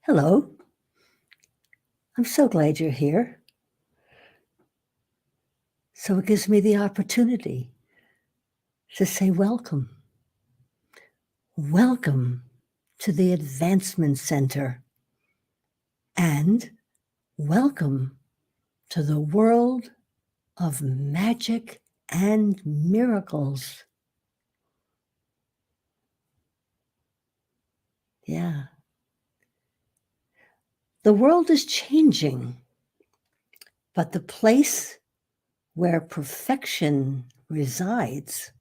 Hello. I'm so glad you're here. So it gives me the opportunity to say welcome. Welcome to the Advancement Center and welcome to the world of magic and miracles. Yeah. The world is changing, but the place where perfection resides,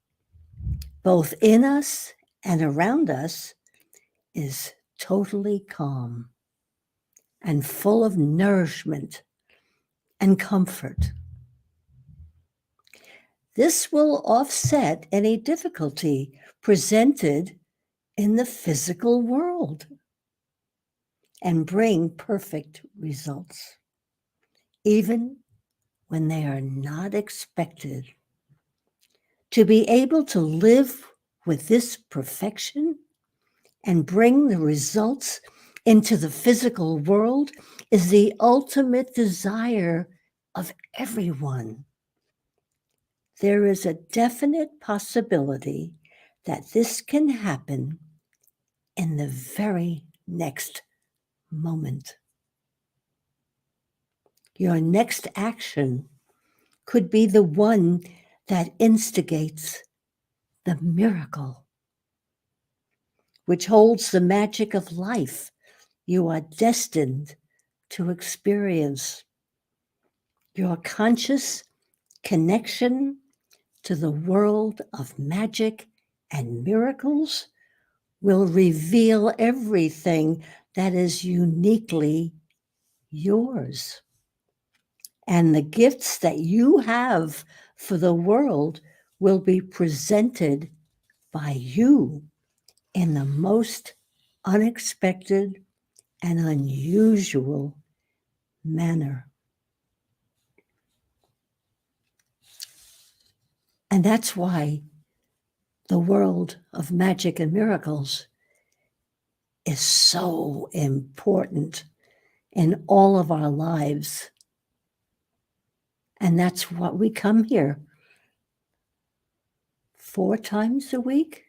both in us and around us, is totally calm and full of nourishment and comfort. This will offset any difficulty presented in the physical world and bring perfect results, even when they are not expected. To be able to live with this perfection and bring the results into the physical world is the ultimate desire of everyone. There is a definite possibility that this can happen in the very next moment. Your next action could be the one that instigates the miracle, which holds the magic of life you are destined to experience. Your conscious connection to the world of magic and miracles will reveal everything that is uniquely yours. And the gifts that you have for the world will be presented by you in the most unexpected and unusual manner. And that's why the world of magic and miracles is so important in all of our lives. And that's what we come here 4 times a week,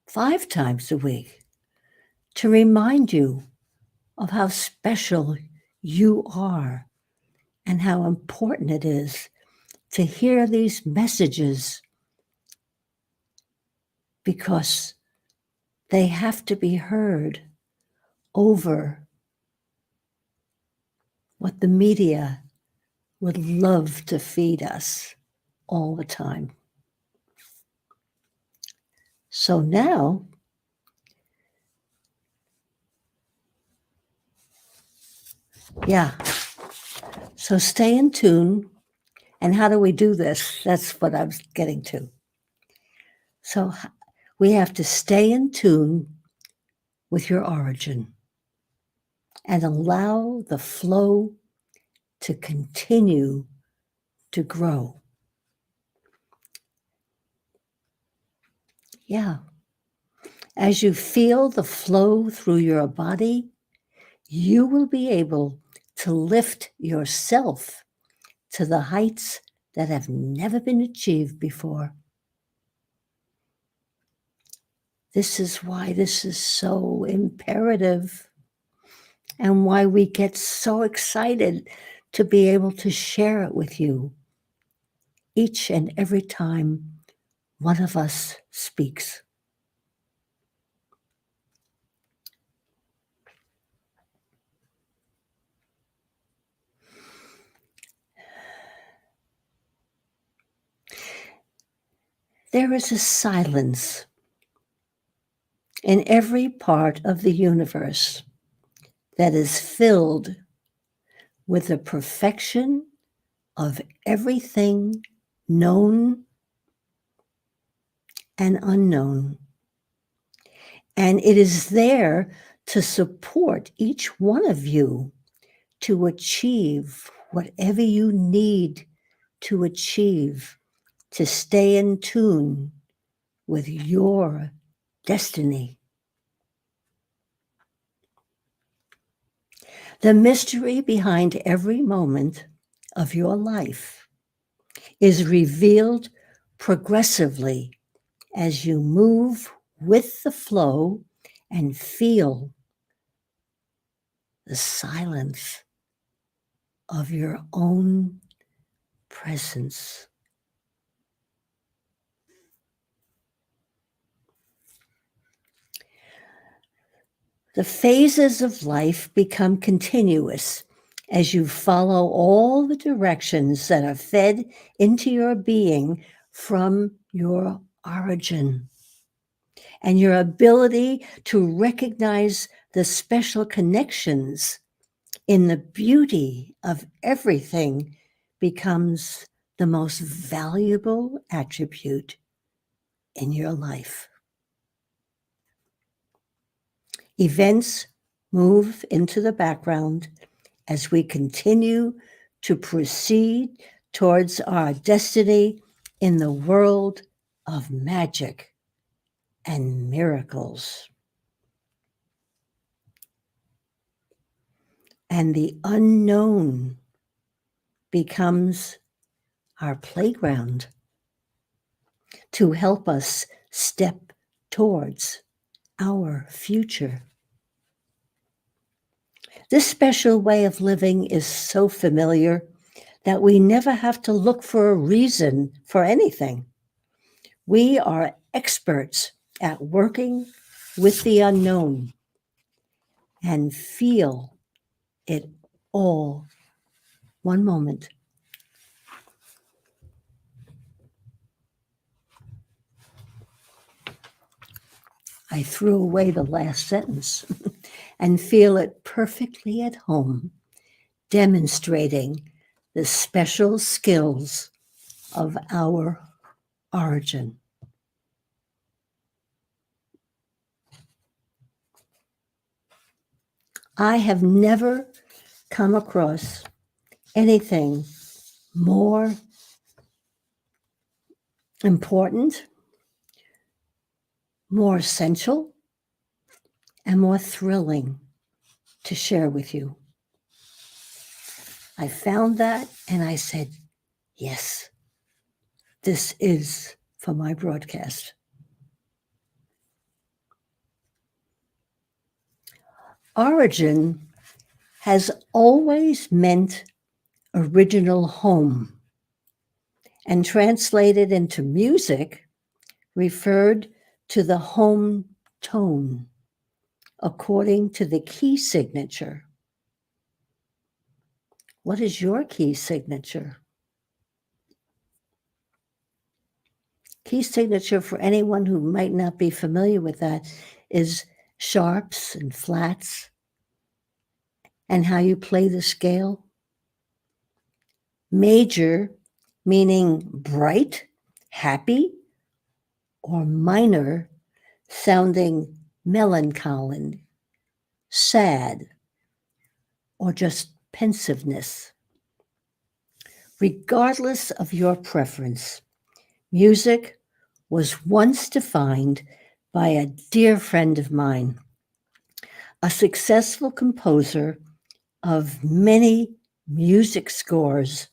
5 times a week, to remind you of how special you are and how important it is to hear these messages, because they have to be heard over what the media would love to feed us all the time. So now, so stay in tune. And how do we do this? That's what I was getting to. So we have to stay in tune with your origin and allow the flow to continue to grow. Yeah. As you feel the flow through your body, you will be able to lift yourself to the heights that have never been achieved before. This is why this is so imperative and why we get so excited to be able to share it with you each and every time one of us speaks. There is a silence in every part of the universe that is filled with the perfection of everything known and unknown. And it is there to support each one of you to achieve whatever you need to achieve to stay in tune with your destiny. The mystery behind every moment of your life is revealed progressively as you move with the flow and feel the silence of your own presence. The phases of life become continuous as you follow all the directions that are fed into your being from your origin. And your ability to recognize the special connections in the beauty of everything becomes the most valuable attribute in your life. Events move into the background as we continue to proceed towards our destiny in the world of magic and miracles. And the unknown becomes our playground to help us step towards our future. This special way of living is so familiar that we never have to look for a reason for anything. We are experts at working with the unknown and feel it all. One moment. I threw away the last sentence and feel it perfectly at home, demonstrating the special skills of our origin. I have never come across anything more important, more essential, and more thrilling to share with you. I found that and I said, yes, this is for my broadcast. Origin has always meant original home, and translated into music referred to the home tone according to the key signature. What is your key signature? Key signature, for anyone who might not be familiar with that, is sharps and flats and how you play the scale. Major, meaning bright, happy, or minor, sounding melancholy, sad, or just pensiveness. Regardless of your preference, music was once defined by a dear friend of mine, a successful composer of many music scores,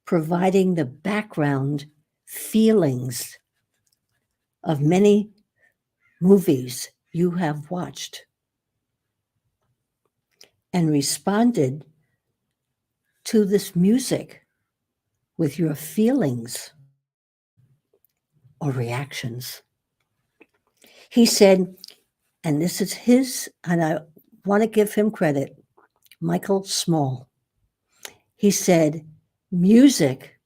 providing the background feelings of many movies you have watched, and responded to this music with your feelings or reactions. He said, and this is his, and I want to give him credit, Michael Small. He said, music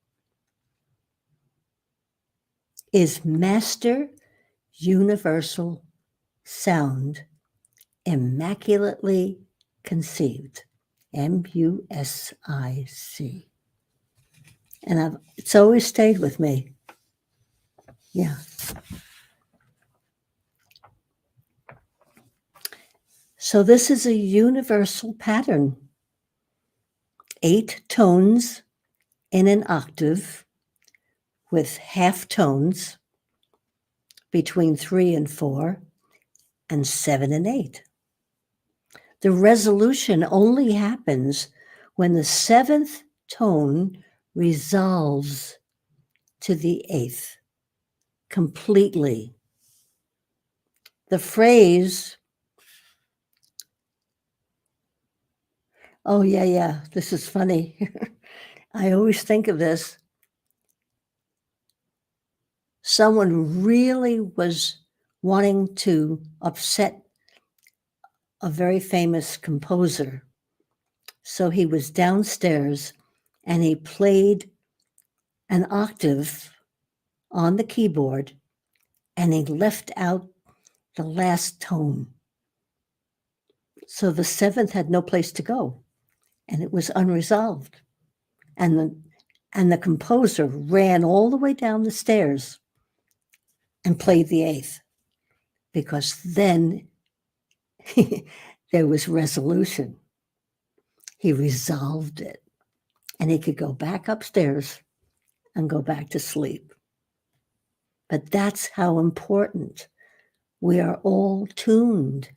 is master universal sound, immaculately conceived. MUSIC. And it's always stayed with me. Yeah. So this is a universal pattern. 8 tones in an octave with half tones between 3 and 4 and 7 and 8. The resolution only happens when the seventh tone resolves to the eighth completely. The phrase, oh, yeah, this is funny. I always think of this. Someone really was wanting to upset a very famous composer. So he was downstairs and he played an octave on the keyboard and he left out the last tone. So the seventh had no place to go and it was unresolved. And the composer ran all the way down the stairs and played the eighth, because then there was resolution. He resolved it and he could go back upstairs and go back to sleep. But that's how important. We are all tuned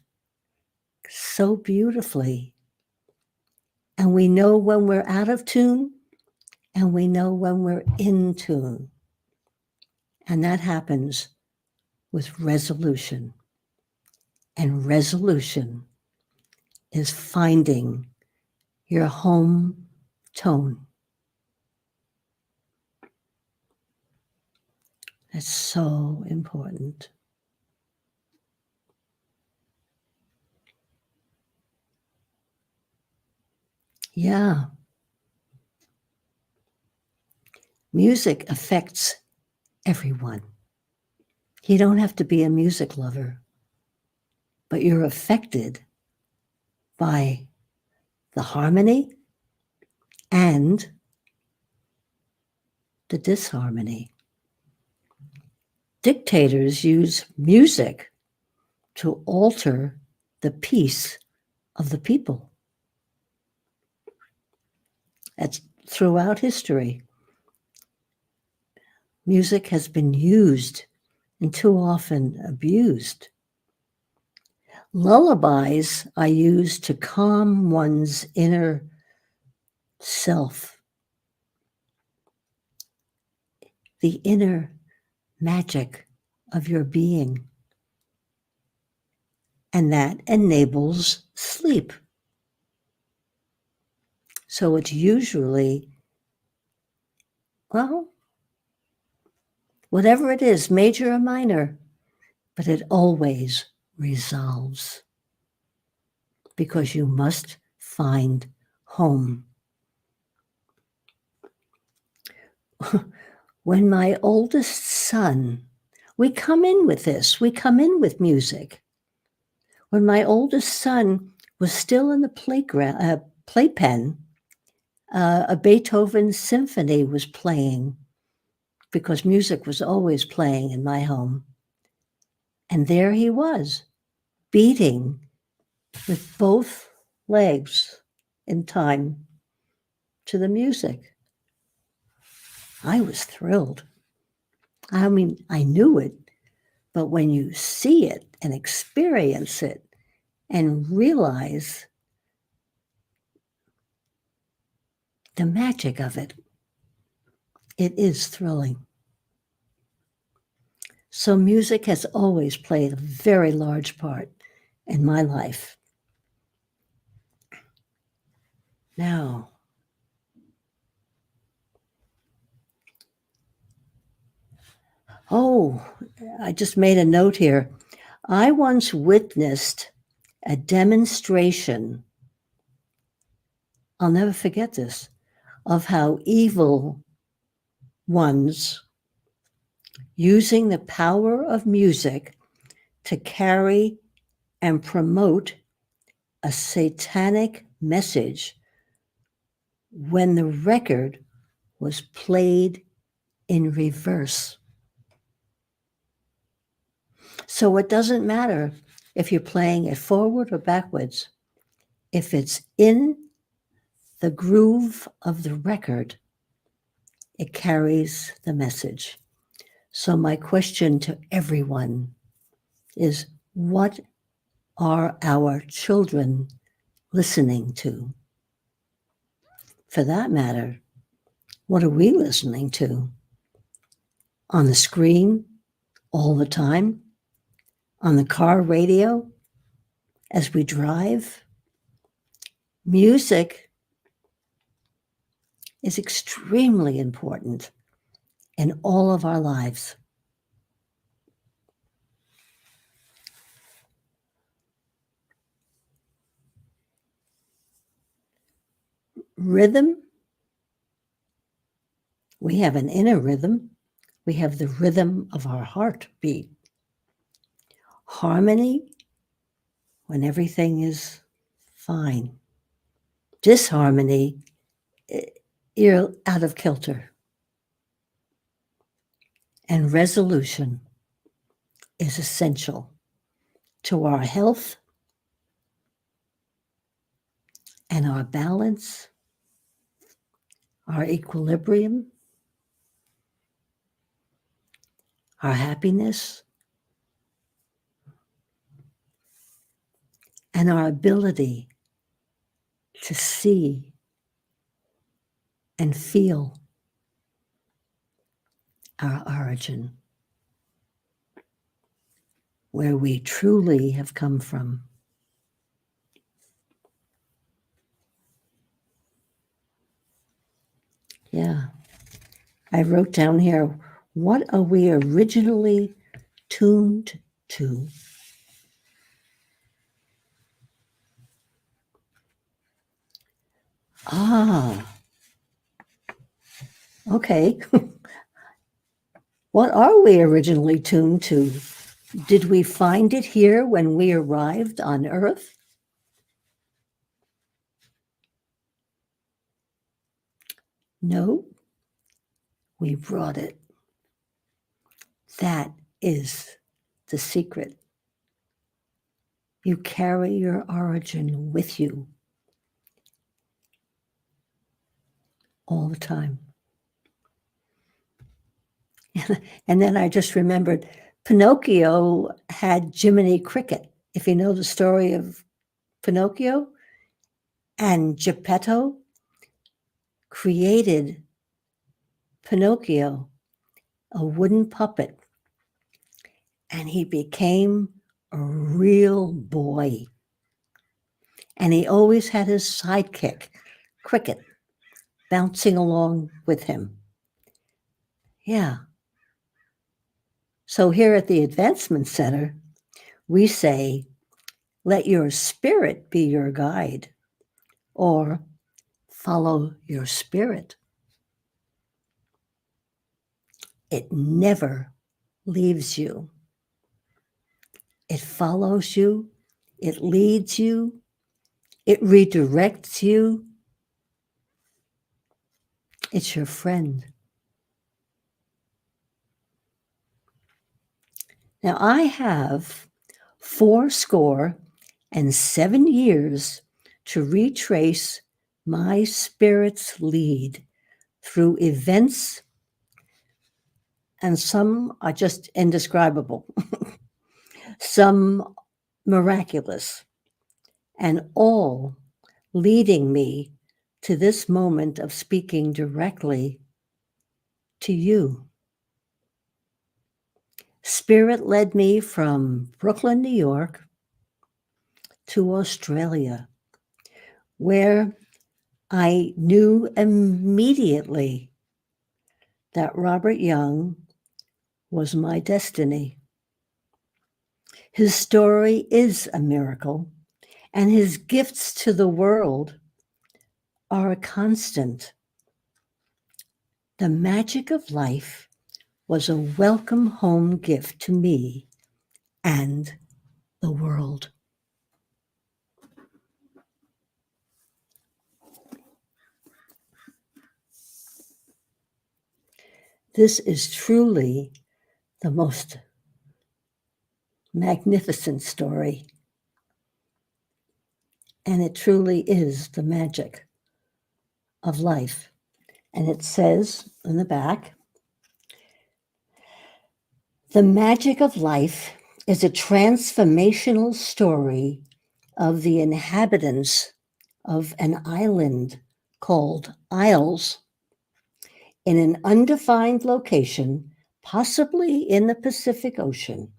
so beautifully. And we know when we're out of tune and we know when we're in tune. And that happens with resolution. And resolution is finding your home tone. That's so important. Yeah. Music affects everyone. You don't have to be a music lover, but you're affected by the harmony and the disharmony. Dictators use music to alter the peace of the people. That's throughout history. Music has been used and too often abused. Lullabies are used to calm one's inner self, the inner magic of your being. And that enables sleep. So it's usually, well, whatever it is, major or minor, but it always resolves, because you must find home. When my oldest son, we come in with this, we come in with music. When my oldest son was still in the playpen, a Beethoven symphony was playing, because music was always playing in my home. And there he was, beating with both legs in time to the music. I was thrilled. I mean, I knew it, but when you see it and experience it and realize the magic of it, it is thrilling. So music has always played a very large part in my life. Now, I just made a note here. I once witnessed a demonstration, I'll never forget this, of how evil ones, using the power of music to carry and promote a satanic message, when the record was played in reverse. So it doesn't matter if you're playing it forward or backwards. If it's in the groove of the record, it carries the message. So my question to everyone is, what are our children listening to? For that matter, what are we listening to? On the screen all the time? On the car radio as we drive? Music is extremely important in all of our lives. Rhythm, we have an inner rhythm. We have the rhythm of our heartbeat. Harmony, when everything is fine. Disharmony, you're out of kilter. And resolution is essential to our health and our balance, our equilibrium, our happiness, and our ability to see and feel our origin, where we truly have come from. Yeah. I wrote down here, what are we originally tuned to? Okay. What are we originally tuned to? Did we find it here when we arrived on Earth? No, we brought it. That is the secret. You carry your origin with you all the time. And then I just remembered Pinocchio had Jiminy Cricket. If you know the story of Pinocchio, and Geppetto created Pinocchio, a wooden puppet, and he became a real boy. And he always had his sidekick, Cricket, bouncing along with him. Yeah. So here at the Advancement Center, we say, let your spirit be your guide, or follow your spirit. It never leaves you. It follows you. It leads you. It redirects you. It's your friend. Now, I have 74 years to retrace my spirit's lead through events, and some are just indescribable, some miraculous, and all leading me to this moment of speaking directly to you. Spirit led me from Brooklyn, New York, to Australia, where I knew immediately that Robert Young was my destiny. His story is a miracle, and his gifts to the world are a constant. The magic of life was a welcome home gift to me and the world. This is truly the most magnificent story, and it truly is the magic of life. And it says in the back, the magic of life is a transformational story of the inhabitants of an island called Isles in an undefined location, possibly in the Pacific Ocean.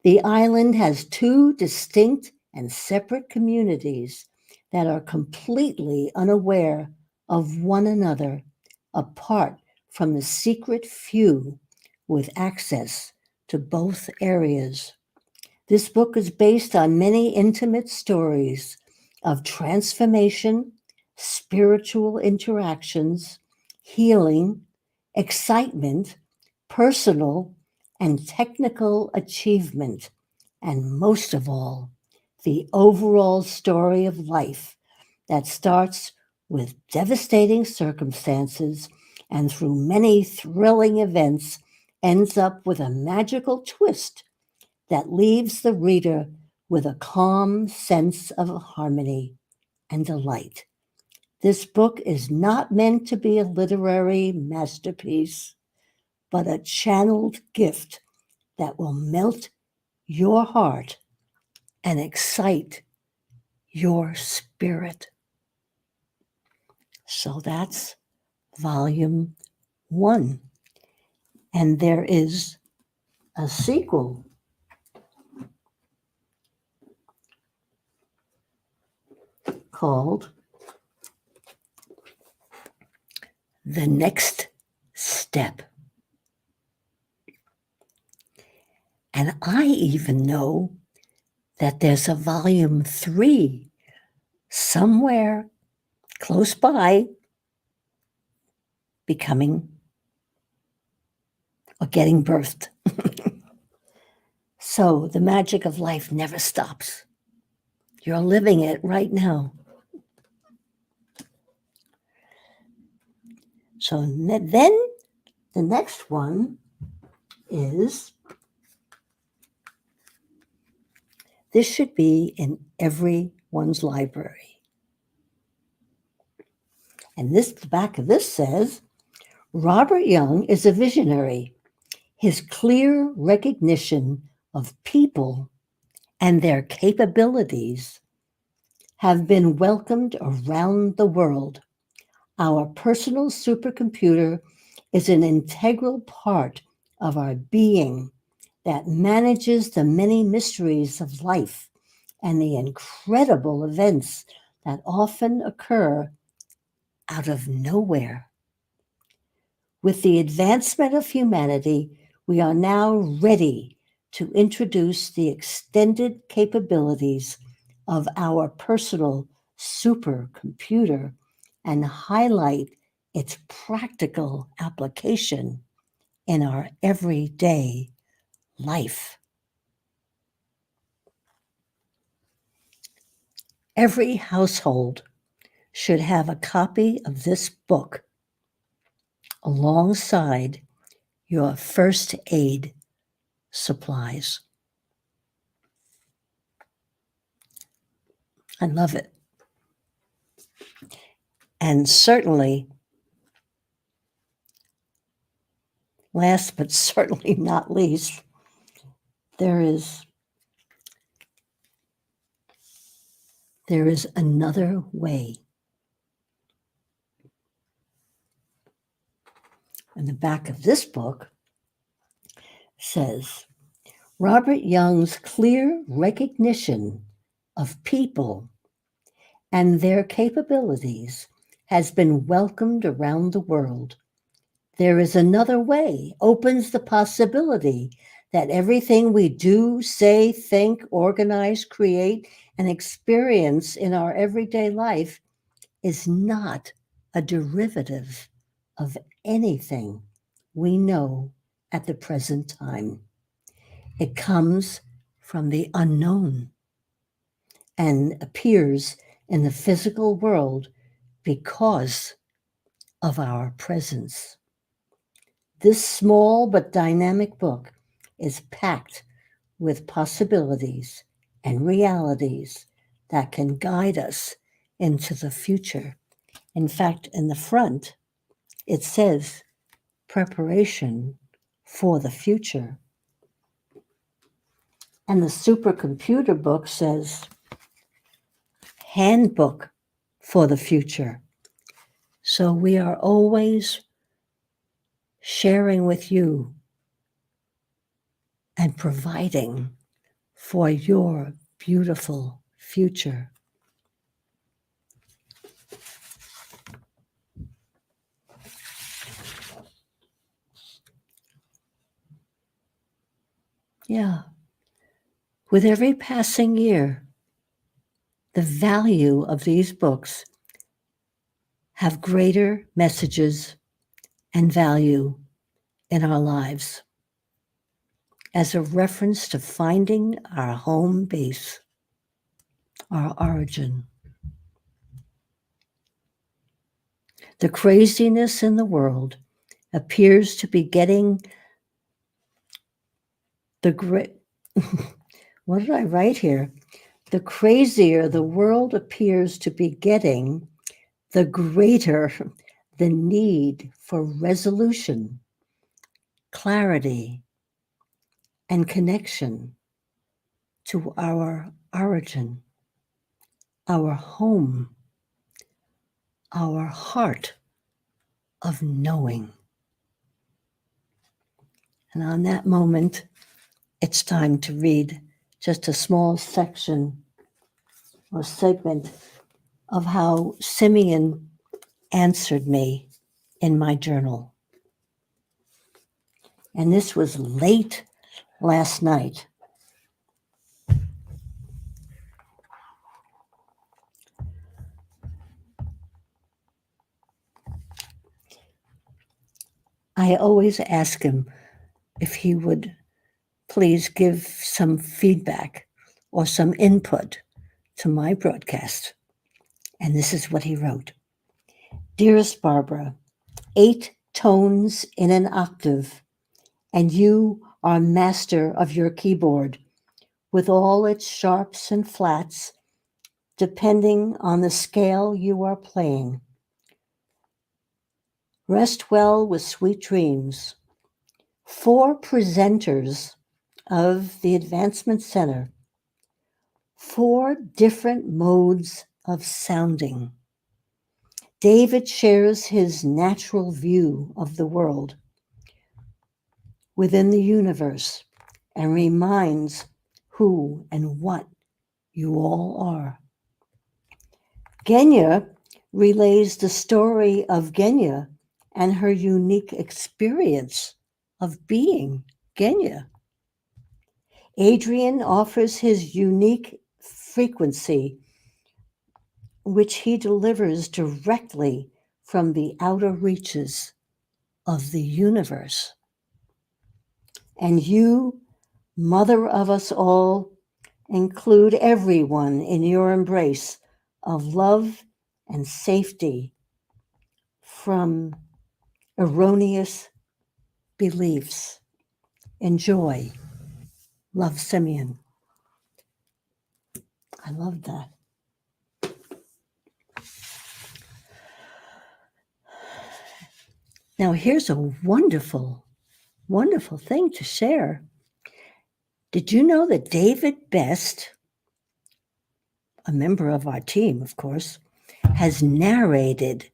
The island has two distinct and separate communities that are completely unaware of one another, apart from the secret few with access to both areas. This book is based on many intimate stories of transformation, spiritual interactions, healing, excitement, personal and technical achievement, and most of all, the overall story of life that starts with devastating circumstances and through many thrilling events ends up with a magical twist that leaves the reader with a calm sense of harmony and delight. This book is not meant to be a literary masterpiece, but a channeled gift that will melt your heart and excite your spirit. So that's volume 1. And there is a sequel called The Next Step. And I even know that there's a volume 3 somewhere close by becoming or getting birthed. So the magic of life never stops. You're living it right now. So then the next one is, this should be in everyone's library. And this, the back of this says, Robert Young is a visionary. His clear recognition of people and their capabilities have been welcomed around the world. Our personal supercomputer is an integral part of our being that manages the many mysteries of life and the incredible events that often occur out of nowhere. With the advancement of humanity, we are now ready to introduce the extended capabilities of our personal supercomputer and highlight its practical application in our everyday life. Every household should have a copy of this book alongside your first aid supplies. I love it. And certainly, last but certainly not least, there is another way. And the back of this book says, Robert Young's clear recognition of people and their capabilities has been welcomed around the world. There is another way, opens the possibility that everything we do, say, think, organize, create, and experience in our everyday life is not a derivative of anything we know at the present time. It comes from the unknown and appears in the physical world because of our presence. This small but dynamic book is packed with possibilities and realities that can guide us into the future. In fact, in the front, it says preparation for the future. And the supercomputer book says handbook for the future. So we are always sharing with you and providing for your beautiful future. Yeah. With every passing year, the value of these books have greater messages and value in our lives as a reference to finding our home base, our origin. The craziness in the world appears to be getting the great. What did I write here? The crazier the world appears to be getting, the greater the need for resolution, clarity, and connection to our origin, our home, our heart of knowing. And on that moment, it's time to read just a small section or segment of how Simeon answered me in my journal. And this was late last night. I always ask him if he would please give some feedback or some input to my broadcast. And this is what he wrote. Dearest Barbara, 8 tones in an octave, and you are master of your keyboard with all its sharps and flats, depending on the scale you are playing. Rest well with sweet dreams. 4 presenters of the Advancement Center, 4 different modes of sounding. David shares his natural view of the world within the universe and reminds who and what you all are. Genya relays the story of Genya and her unique experience of being Genya. Adrian offers his unique frequency, which he delivers directly from the outer reaches of the universe. And you, mother of us all, include everyone in your embrace of love and safety from erroneous beliefs. Enjoy. Love, Simeon. I love that. Now, here's a wonderful, wonderful thing to share. Did you know that David Best, a member of our team, of course, has narrated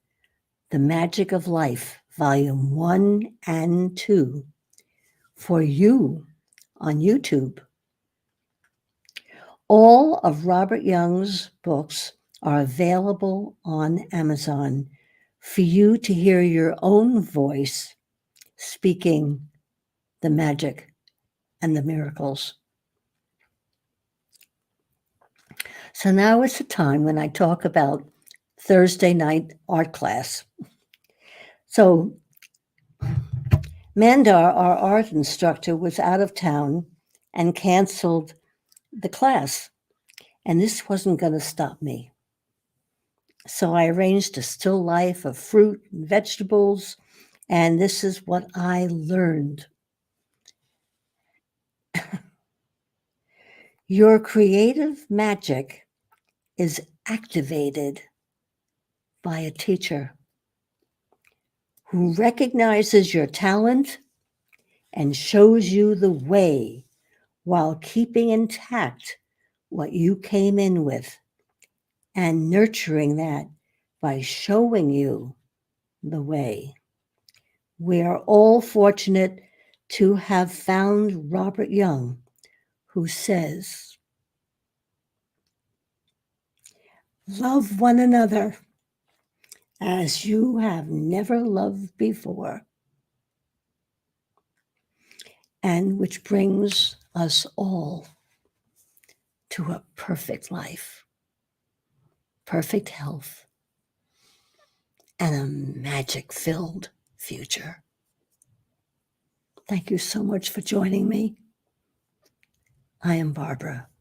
The Magic of Life, Volume 1 and 2, for you on YouTube? All of Robert Young's books are available on Amazon for you to hear your own voice speaking the magic and the miracles. So now it's the time when I talk about Thursday night art class. So Mandar, our art instructor, was out of town and canceled the class. And this wasn't going to stop me. So I arranged a still life of fruit and vegetables, and this is what I learned. Your creative magic is activated by a teacher who recognizes your talent and shows you the way while keeping intact what you came in with and nurturing that by showing you the way. We are all fortunate to have found Robert Young, who says, "Love one another as you have never loved before," and which brings us all to a perfect life, perfect health, and a magic-filled future. Thank you so much for joining me. I am Barbara.